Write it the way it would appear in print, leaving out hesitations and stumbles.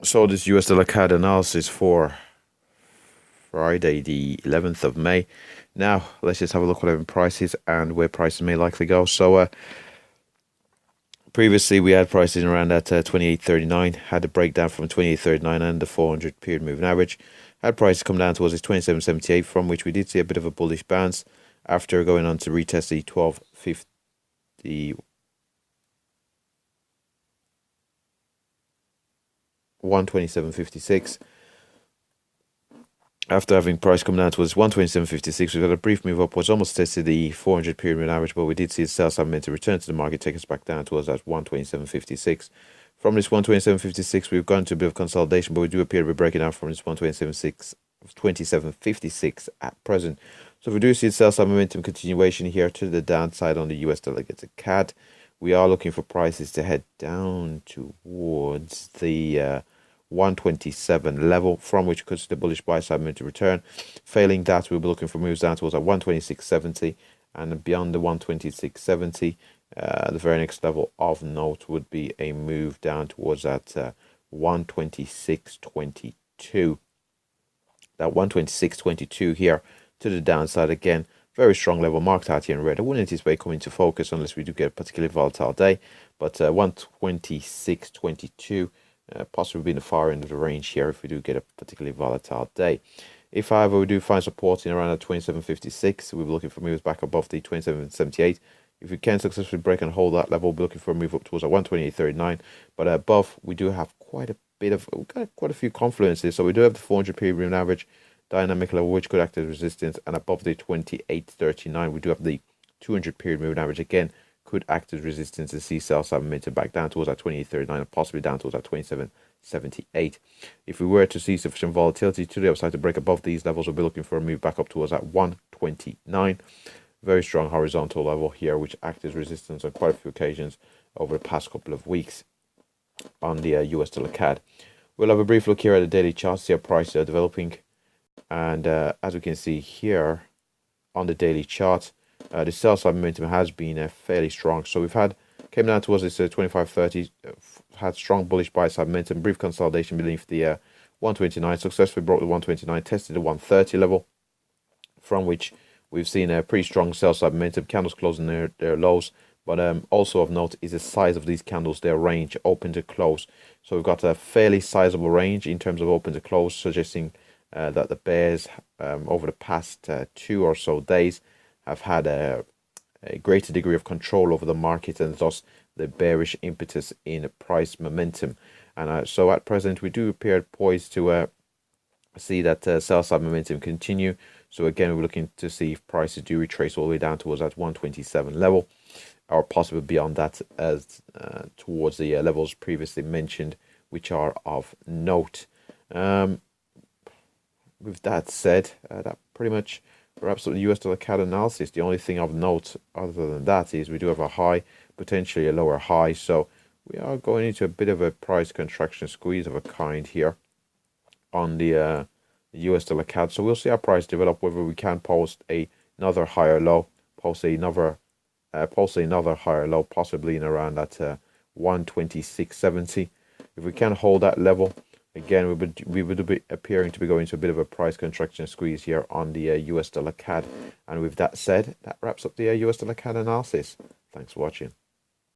So this US dollar CAD analysis for Friday, the 11th of May. Now, let's just have a look at prices and where prices may likely go. So, previously we had prices around at 28.39, had a breakdown from 28.39 and the 400 period moving average. Had prices come down towards this 27.78, from which we did see a bit of a bullish bounce after going on to retest the 12.50. 127.56. After having price come down towards 127.56, we've got a brief move upwards, almost tested the 400 period moving average, but we did see the sell side momentum return to the market, take us back down towards that 127.56. From this 127.56, we've gone to a bit of consolidation, but we do appear to be breaking out from this 127.56 at present. So if we do see the sell side momentum continuation here to the downside on the US dollar against the CAD, we are looking for prices to head down towards the 127 level, from which you could see the bullish buy side move to return. Failing that, we'll be looking for moves down towards at 126.70, and beyond the 126.70, the very next level of note would be a move down towards that 126.22. That 126.22 here to the downside again. Very strong level marked out here in red. I wouldn't anticipate coming to focus unless we do get a particularly volatile day, but 126.22. Possibly being the far end of the range here if we do get a particularly volatile day. If, however, we do find support in around at 27.56, we'll be looking for moves back above the 27.78. If we can successfully break and hold that level, we'll be looking for a move up towards a 128.39. But above, we do have quite a few confluences. So we do have the 400 period moving average dynamic level, which could act as resistance, and above the 28.39, we do have the 200 period moving average again, could act as resistance to see sell side momentum back down towards that 28.39 and possibly down towards that 27.78. If we were to see sufficient volatility to the upside to break above these levels, we'll be looking for a move back up towards that 129. Very strong horizontal level here, which acts as resistance on quite a few occasions over the past couple of weeks on the US dollar CAD. We'll have a brief look here at the daily chart, see how prices are developing. And as we can see here on the daily chart, the sell side momentum has been fairly strong. So we've came down towards this 25.30, had strong bullish buy side momentum, brief consolidation beneath the 129, successfully broke the 129, tested the 130 level, from which we've seen a pretty strong sell side momentum, candles closing their lows. But also of note is the size of these candles, their range, open to close. So we've got a fairly sizable range in terms of open to close, suggesting that the bears over the past 2 or so days have had a greater degree of control over the market, and thus the bearish impetus in price momentum. And so at present, we do appear poised to see that sell side momentum continue. So again, we're looking to see if prices do retrace all the way down towards that 127 level, or possibly beyond that, as towards the levels previously mentioned, which are of note. With that said, that pretty much wraps up the US dollar CAD analysis. The only thing of note other than that is we do have a high, potentially a lower high. So we are going into a bit of a price contraction squeeze of a kind here on the US dollar CAD. So we'll see how price develop, whether we can post another higher low, post another higher low, possibly in around that 126.70. If we can hold that level, again, we would be appearing to be going to a bit of a price contraction squeeze here on the US dollar CAD. And with that said, that wraps up the US dollar CAD analysis. Thanks for watching.